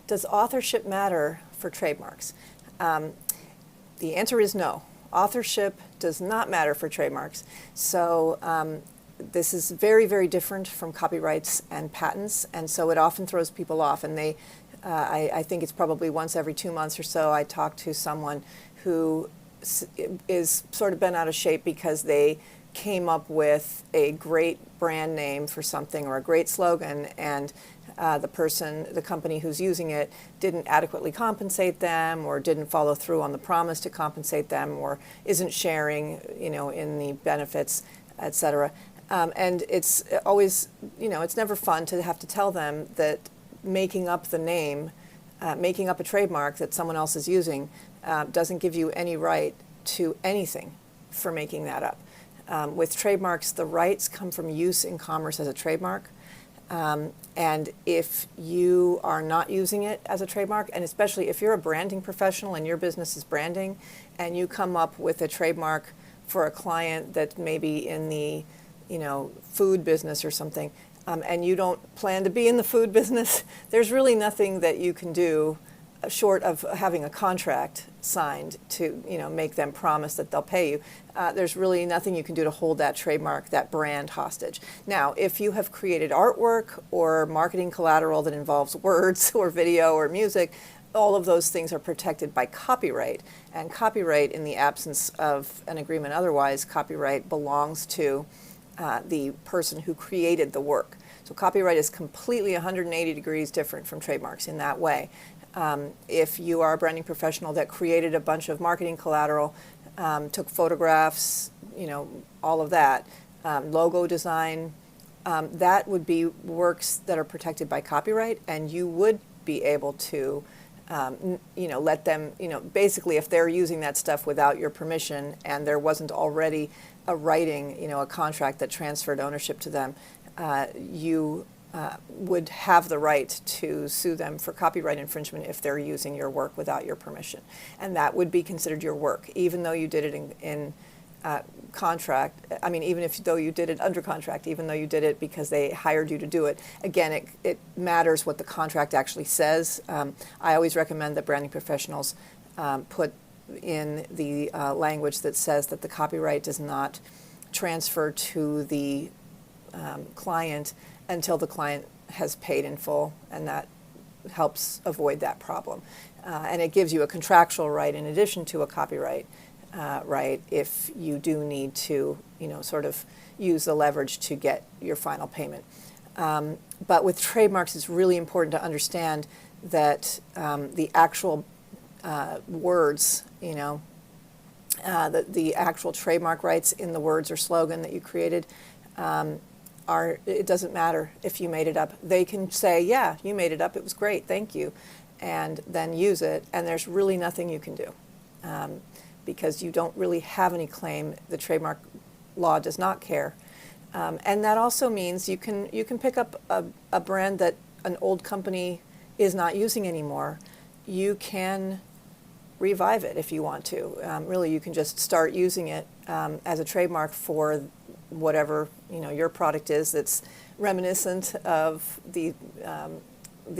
Does authorship matter for trademarks? The answer is no. Authorship does not matter for trademarks. So this is very, very different from copyrights and patents, and so it often throws people off. And I think it's probably once every 2 months or so I talk to someone who is sort of bent out of shape because they came up with a great brand name for something or a great slogan, and the company who's using it didn't adequately compensate them, or didn't follow through on the promise to compensate them, or isn't sharing, in the benefits, etc. And it's always, it's never fun to have to tell them that making up the name, making up a trademark that someone else is using, doesn't give you any right to anything for making that up. With trademarks, the rights come from use in commerce as a trademark. And if you are not using it as a trademark, and especially if you're a branding professional and your business is branding, and you come up with a trademark for a client that may be in the food business or something, and you don't plan to be in the food business, there's really nothing that you can do short of having a contract signed to make them promise that they'll pay you. There's really nothing you can do to hold that trademark, that brand hostage. Now, if you have created artwork or marketing collateral that involves words or video or music, all of those things are protected by copyright. And copyright, in the absence of an agreement otherwise, copyright belongs to the person who created the work. So copyright is completely 180 degrees different from trademarks in that way. If you are a branding professional that created a bunch of marketing collateral, took photographs, all of that, logo design, that would be works that are protected by copyright, and you would be able to, let them, basically if they're using that stuff without your permission and there wasn't already a writing, a contract that transferred ownership to them, you would have the right to sue them for copyright infringement if they're using your work without your permission. And that would be considered your work, even though you did it in contract. I mean, though you did it under contract, even though you did it because they hired you to do it. Again, it matters what the contract actually says. I always recommend that branding professionals put in the language that says that the copyright does not transfer to the client until the client has paid in full, and that helps avoid that problem. And it gives you a contractual right in addition to a copyright right if you do need to, sort of use the leverage to get your final payment. But with trademarks, it's really important to understand that the actual words, the actual trademark rights in the words or slogan that you created, it doesn't matter if you made it up. They can say, yeah, you made it up, it was great, thank you, and then use it, and there's really nothing you can do because you don't really have any claim. The trademark law does not care. And that also means you can pick up a brand that an old company is not using anymore. You can revive it if you want to. Really, you can just start using it as a trademark for whatever your product is that's reminiscent of the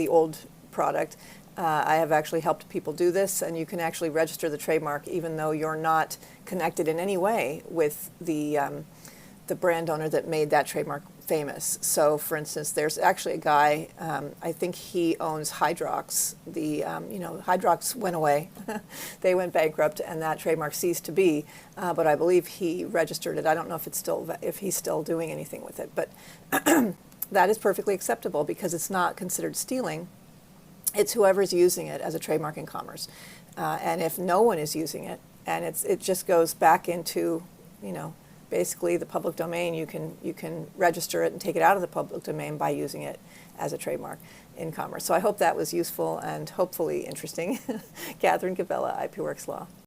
old product. I have actually helped people do this, and you can actually register the trademark even though you're not connected in any way with the brand owner that made that trademark famous. So, for instance, there's actually a guy, I think he owns Hydrox. Hydrox went away. They went bankrupt, and that trademark ceased to be. But I believe he registered it. I don't know if he's still doing anything with it. But that is perfectly acceptable because it's not considered stealing. It's whoever's using it as a trademark in commerce. And if no one is using it, and it just goes back into, basically the public domain, you can register it and take it out of the public domain by using it as a trademark in commerce. So I hope that was useful and hopefully interesting. Catherine Cabela, IP Works Law.